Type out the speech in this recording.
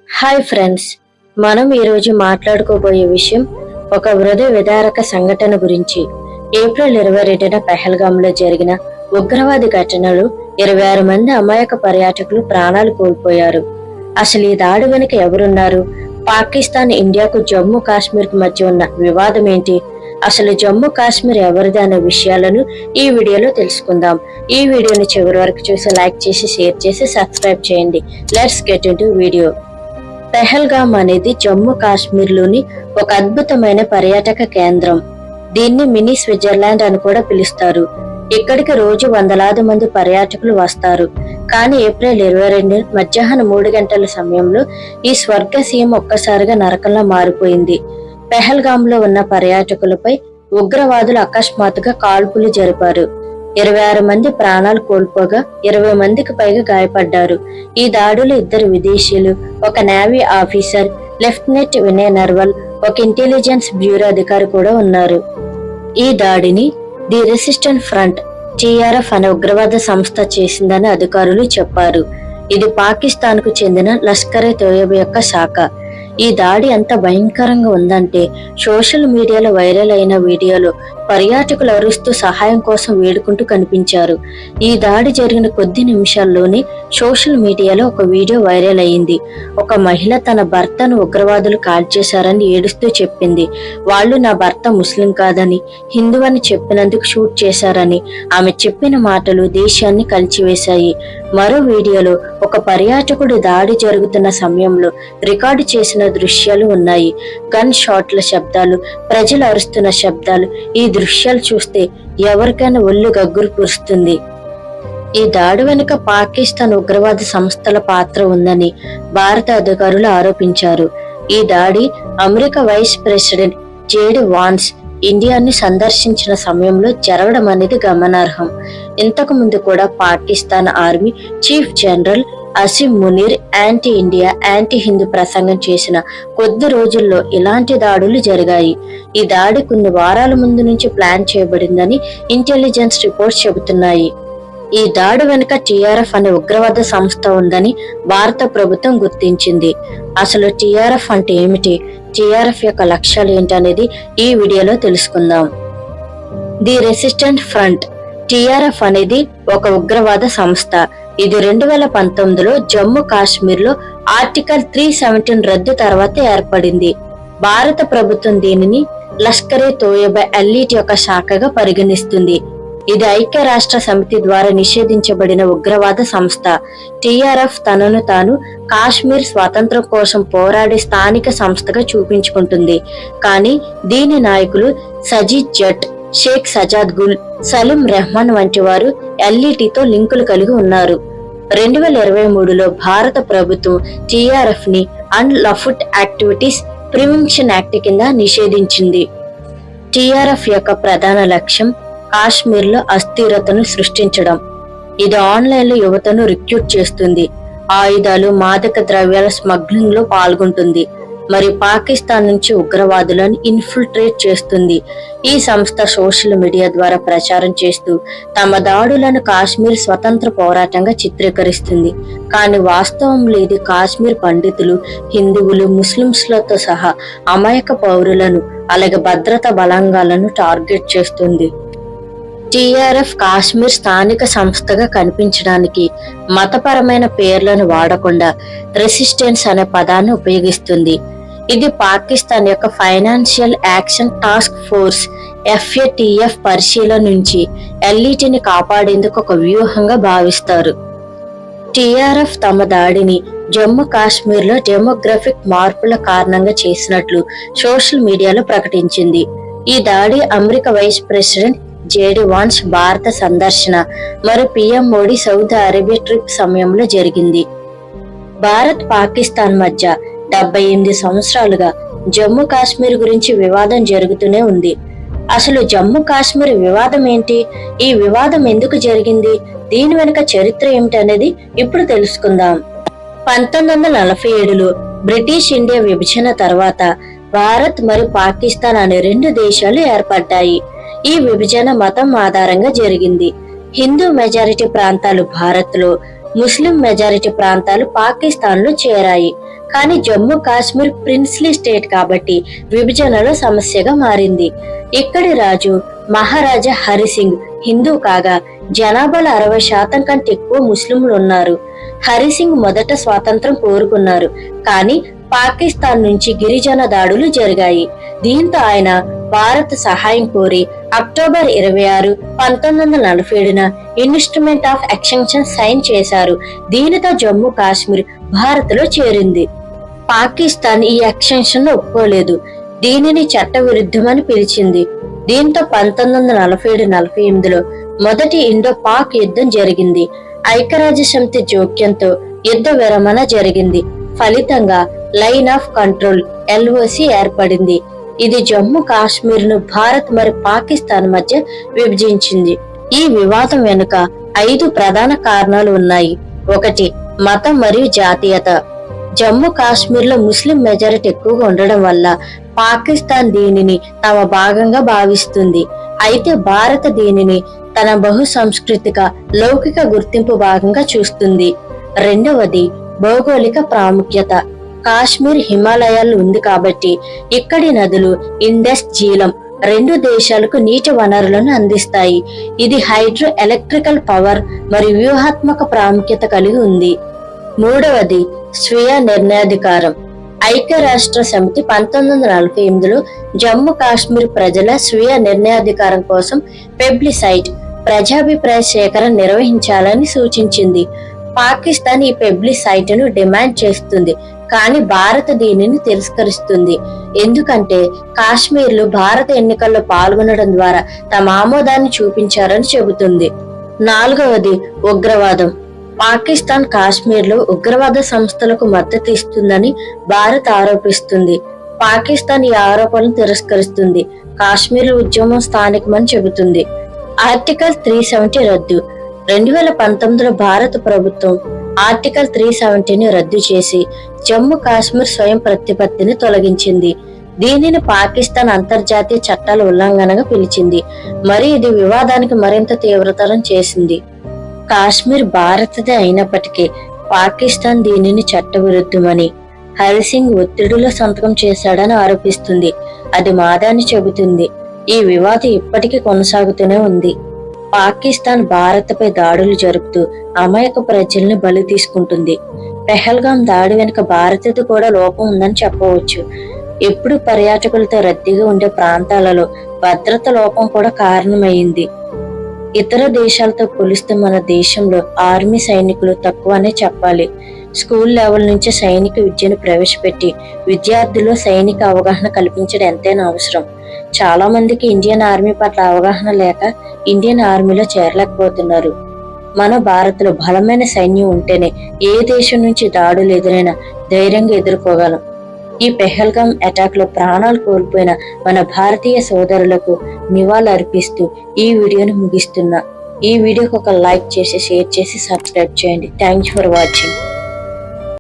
Hi friends, మనం ఈరోజు మాట్లాడుకోబోయే విషయం ఒక హృదయ విదారక సంఘటన గురించి. ఏప్రిల్ 22న పెహల్గాంలో జరిగిన ఉగ్రవాది ఘటనలో 26 మంది అమాయక పర్యాటకులు ప్రాణాలు కోల్పోయారు. అసలు ఈ దాడి వెనుక ఎవరున్నారు? పాకిస్తాన్, ఇండియాకు, జమ్మూ కాశ్మీర్ కు మధ్య ఉన్న వివాదం ఏంటి? అసలు జమ్మూ కాశ్మీర్ ఎవరిది అనే విషయాలను ఈ వీడియోలో తెలుసుకుందాం. ఈ వీడియోని చివరి వరకు చూసి లైక్ చేసి, షేర్ చేసి, సబ్స్క్రైబ్ చేయండి. Let's get into video. Pahalgam అనేది జమ్మూ కాశ్మీర్ లోని ఒక అద్భుతమైన పర్యాటక కేంద్రం. దీన్ని మినీ స్విట్జర్లాండ్ అని కూడా పిలుస్తారు. ఇక్కడికి రోజు వందలాది మంది పర్యాటకులు వస్తారు. కానీ ఏప్రిల్ 22 మధ్యాహ్నం 3 గంటల సమయంలో ఈ స్వర్గసీమ ఒక్కసారిగా నరకంలా మారిపోయింది. పెహల్గాంలో ఉన్న పర్యాటకులపై ఉగ్రవాదులు అకస్మాత్తుగా కాల్పులు జరిపారు. 26 మంది ప్రాణాలు కోల్పోగా 20 మందికి పైగా గాయపడ్డారు. ఈ దాడిలో 2 విదేశీయులు, ఒక navy officer, lieutenant Vinay Narwal, ఒక ఇంటెలిజెన్స్ బ్యూరో అధికారి కూడా ఉన్నారు. ఈ దాడిని ది రెసిస్టెంట్ ఫ్రంట్ టిఆర్ఎఫ్ అనే ఉగ్రవాద సంస్థ చేసిందని అధికారులు చెప్పారు. ఇది పాకిస్తాన్ కు చెందిన లష్కరే తోయబా యొక్క శాఖ. ఈ దాడి ఎంత భయంకరంగా ఉందంటే సోషల్ మీడియాలో వైరల్ అయిన వీడియోలో పర్యాటకులు అరుస్తూ సహాయం కోసం వేడుకుంటూ కనిపించారు. ఈ దాడి జరిగిన కొద్ది నిమిషాల్లోనే సోషల్ మీడియాలో ఒక వీడియో వైరల్ అయింది. ఒక మహిళ తన భర్తను ఉగ్రవాదులు కాల్చేశారని ఏడుస్తూ చెప్పింది. వాళ్ళు నా భర్త ముస్లిం కాదని, హిందూ అని చెప్పినందుకు షూట్ చేశారని. ఆమె చెప్పిన మాటలు దేశాన్ని కలిచివేశాయి. మరో వీడియోలో ఒక పర్యాటకుడు దాడి జరుగుతున్న సమయంలో రికార్డు చేసిన దృశ్యాలు ఉన్నాయి. గన్ షాట్ల శబ్దాలు, ప్రజలు అరుస్తున్న శబ్దాలు. ఈ దృశ్యాలు చూస్తే ఎవరికైనా ఒళ్ళు గగ్గురు పురుస్తుంది. ఈ దాడి వెనుక పాకిస్తాన్ ఉగ్రవాద సంస్థల పాత్ర ఉందని భారత అధికారులు ఆరోపించారు. ఈ దాడి America vice president JD Vance ఇండియాని సందర్శించిన సమయంలో జరగడం అనేది గమనార్హం. ఇంతకు ముందు కూడా Pakistan army chief general Asim Munir anti India, anti Hindu ప్రసంగం చేసిన కొద్ది రోజుల్లో ఇలాంటి దాడులు జరిగాయి. ఈ దాడి కొన్ని వారాల ముందు నుంచి ప్లాన్ చేయబడిందని ఇంటెలిజెన్స్ రిపోర్ట్స్ చెబుతున్నాయి. ఈ దాడి వెనుక టిఆర్ఎఫ్ అనే ఉగ్రవాద సంస్థ ఉందని భారత ప్రభుత్వం గుర్తించింది. అసలు టిఆర్ఎఫ్ అంటే ఏమిటి, టిఆర్ఎఫ్ యొక్క లక్ష్యాలు ఏంటనేది ఈ వీడియోలో తెలుసుకుందాం. ది రెసిస్టెంట్ ఫ్రంట్ టిఆర్ఎఫ్ అనేది ఒక ఉగ్రవాద సంస్థ. ఇది 2019లో జమ్మూ కాశ్మీర్ లో ఆర్టికల్ 317 రద్దు తర్వాత ఏర్పడింది. భారత ప్రభుత్వం దీనిని లష్కరే తోయబా ఎలీట్ యొక్క శాఖగా పరిగణిస్తుంది. ఇది ఐక్యరాష్ట్ర సమితి ద్వారా నిషేధించబడిన ఉగ్రవాద సంస్థ. టిఆర్ఎఫ్ తనను తాను కాశ్మీర్ స్వాతంత్రం కోసం పోరాడే స్థానిక సంస్థగా చూపించుకుంటుంది. కానీ దీని నాయకులు సజీద్ జట్, షేక్ సజాద్ గుల్, సలీం రెహమాన్ వంటి వారు ఎల్ఈటితో లింకులు కలిగి ఉన్నారు. 2023లో భారత ప్రభుత్వం టిఆర్ఎఫ్ ని అన్లాఫుల్ యాక్టివిటీస్ ప్రివెన్షన్ యాక్ట్ కింద నిషేధించింది. టిఆర్ఎఫ్ యొక్క ప్రధాన లక్ష్యం కాశ్మీర్ లో అస్థిరతను సృష్టించడం. ఇది ఆన్లైన్ లో యువతను రిక్రూట్ చేస్తుంది, ఆయుధాలు, మాదక ద్రవ్యాల స్మగ్లింగ్ లో పాల్గొంటుంది, మరియు పాకిస్తాన్ నుంచి ఉగ్రవాదులను ఇన్ఫిల్ట్రేట్ చేస్తుంది. ఈ సంస్థ సోషల్ మీడియా ద్వారా ప్రచారం చేస్తూ తమ దాడులను కాశ్మీర్ స్వతంత్ర పోరాటంగా చిత్రీకరిస్తుంది. కానీ వాస్తవంలో ఇది కాశ్మీర్ పండితులు, హిందువులు, ముస్లింలతో సహా అమాయక పౌరులను, అలాగే భద్రతా బలగాలను టార్గెట్ చేస్తుంది. టిఆర్ఎఫ్ కాశ్మీర్ స్థానిక సంస్థగా కనిపించడానికి మతపరమైన పేర్లను వాడకుండా రెసిస్టెన్స్ అనే పదాన్ని ఉపయోగిస్తుంది. ఇది పాకిస్తాన్ యొక్క financial action task force FATF పరిశీలన నుంచి ఎల్ఈటిని కాపాడేందుకు ఒక వ్యూహంగా భావిస్తారు. టిఆర్ఎఫ్ తమ దాడిని జమ్మూ కాశ్మీర్ లో డెమోగ్రఫిక్ మార్పుల కారణంగా చేసినట్లు సోషల్ మీడియాలో ప్రకటించింది. ఈ దాడి America vice president JD Vance భారత సందర్శన మరియు PM Modi Saudi Arabia trip సమయంలో జరిగింది. భారత్, పాకిస్తాన్ మధ్య 78 సంవత్సరాలుగా జమ్మూ కాశ్మీర్ గురించి వివాదం జరుగుతూనే ఉంది. అసలు జమ్మూ కాశ్మీర్ వివాదం ఏంటి, ఈ వివాదం ఎందుకు జరిగింది, దీని వెనుక చరిత్ర ఏమిటి అనేది ఇప్పుడు తెలుసుకుందాం. 1947లో బ్రిటిష్ ఇండియా విభజన తర్వాత భారత్ మరియు పాకిస్తాన్ అనే 2 దేశాలు ఏర్పడ్డాయి. ఈ విభజన మతం ఆధారంగా జరిగింది. హిందూ మెజారిటీ ప్రాంతాలు భారత్ లో, ముస్లిం మెజారిటీ ప్రాంతాలు పాకిస్తాన్ లో చేరాయి. కానీ జమ్మూ కాశ్మీర్ ప్రిన్స్లీ స్టేట్ కాబట్టి విభజనలో సమస్యగా మారింది. ఇక్కడి రాజు మహారాజా హరిసింగ్ హిందూ కాగా జనాభాలో 60% కంటే ఎక్కువ ముస్లింలు ఉన్నారు. హరిసింగ్ మొదట స్వాతంత్రం కోరుకున్నారు, కానీ పాకిస్తాన్ నుంచి గిరిజన దాడులు జరిగాయి. దీంతో ఆయన భారత్ సహాయం కోరి అక్టోబర్ 26, 1947న ఇన్స్ట్రుమెంట్ ఆఫ్ ఎక్స్టెన్షన్ సైన్ చేశారు. దీనితో జమ్మూ కాశ్మీర్ భారత్ లో చేరింది. పాకిస్తాన్ ఈ ఎక్స్టెన్షన్ ఒప్పుకోలేదు, దీనిని చట్ట విరుద్ధమని పిలిచింది. దీంతో 1947-48లో మొదటి ఇండో పాక్ యుద్ధం జరిగింది. ఐక్యరాజ్య సమితి జోక్యంతో యుద్ధ విరమణ జరిగింది. ఫలితంగా లైన్ ఆఫ్ కంట్రోల్ LOC ఏర్పడింది. ఇది జమ్మూ కాశ్మీర్ ను భారత్ మరియు పాకిస్తాన్ మధ్య విభజించింది. ఈ వివాదం వెనుక 5 ప్రధాన కారణాలు ఉన్నాయి. 1. మతం మరియు జాతీయత. జమ్మూ కాశ్మీర్ లో ముస్లిం మెజారిటీ ఎక్కువగా ఉండడం వల్ల పాకిస్తాన్ దీనిని తమ భాగంగా భావిస్తుంది. అయితే భారత్ దీనిని తన బహు సాంస్కృతిక లౌకిక గుర్తింపు భాగంగా చూస్తుంది. 2. భౌగోళిక ప్రాముఖ్యత. కాశ్మీర్ హిమాలయాలు ఉంది కాబట్టి ఇక్కడి నదులు ఇండస్ జీలం 2 దేశాలకు నీటి వనరులను అందిస్తాయి. ఇది హైడ్రో ఎలక్ట్రికల్ పవర్ మరియు వ్యూహాత్మక ప్రాముఖ్యత కలిగి ఉంది. 3. స్వీయ నిర్ణయాధికారం. ఐక్యరాష్ట్ర సమితి 1948లో జమ్మూ కాశ్మీర్ ప్రజల స్వీయ నిర్ణయాధికారం కోసం పెబ్లిసైట్ ప్రజాభిప్రాయ సేకరణ నిర్వహించాలని సూచించింది. పాకిస్తాన్ ఈ పెబ్లిసైట్ ను డిమాండ్ చేస్తుంది, కానీ భారత్ దీనిని తిరస్కరిస్తుంది. ఎందుకంటే కాశ్మీర్లు భారత ఎన్నికల్లో పాల్గొనడం ద్వారా తమ ఆమోదాన్ని చూపించారని చెబుతుంది. 4. ఉగ్రవాదం. పాకిస్తాన్ కాశ్మీర్ లో ఉగ్రవాద సంస్థలకు మద్దతు ఇస్తుందని భారత్ ఆరోపిస్తుంది. పాకిస్తాన్ ఈ ఆరోపణలు తిరస్కరిస్తుంది. కాశ్మీర్ ఉద్యమం స్థానికమని చెబుతుంది. ఆర్టికల్ 370 రద్దు. 2019లో భారత ప్రభుత్వం ఆర్టికల్ 370ని రద్దు చేసి జమ్మూ కాశ్మీర్ స్వయం ప్రతిపత్తిని తొలగించింది. దీనిని పాకిస్తాన్ అంతర్జాతీయ చట్టాల ఉల్లంఘనగా పిలిచింది, మరి ఇది వివాదానికి మరింత తీవ్రతరం చేసింది. కాశ్మీర్ భారతదే అయినప్పటికీ పాకిస్తాన్ దీనిని చట్టవిరుద్ధమని హరిసింగ్ ఒత్తిడిలో సంతకం చేశాడని ఆరోపిస్తుంది. అది మాదని చెబుతుంది. ఈ వివాదం ఇప్పటికీ కొనసాగుతూనే ఉంది. పాకిస్తాన్ భారత్పై దాడులు జరుపుతూ అమాయక ప్రజల్ని బలి తీసుకుంటుంది. పెహల్గాం దాడి వెనుక భారత్ది కూడా లోపం ఉందని చెప్పవచ్చు. ఎప్పుడు పర్యాటకులతో రద్దీగా ఉండే ప్రాంతాలలో భద్రత లోపం కూడా కారణమైంది. ఇతర దేశాలతో పోలిస్తే మన దేశంలో ఆర్మీ సైనికులు తక్కువనే చెప్పాలి. స్కూల్ లెవెల్ నుంచి సైనిక విద్యను ప్రవేశపెట్టి విద్యార్థుల్లో సైనిక అవగాహన కల్పించడం ఎంతైనా అవసరం. చాలా మందికి ఇండియన్ ఆర్మీ పట్ల అవగాహన లేక ఇండియన్ ఆర్మీలో చేరలేకపోతున్నారు. మన భారత్ లో బలమైన సైన్యం ఉంటేనే ఏ దేశం నుంచి దాడులు ఎదురైనా ధైర్యంగా ఎదుర్కోగలం. ఈ పెహల్గాం అటాక్ లో ప్రాణాలు కోల్పోయిన మన భారతీయ సోదరులకు నివాళులర్పిస్తూ ఈ వీడియోను ముగిస్తున్నా. ఈ వీడియోకి ఒక లైక్ చేసి, షేర్ చేసి, సబ్స్క్రైబ్ చేయండి. Thanks for watching.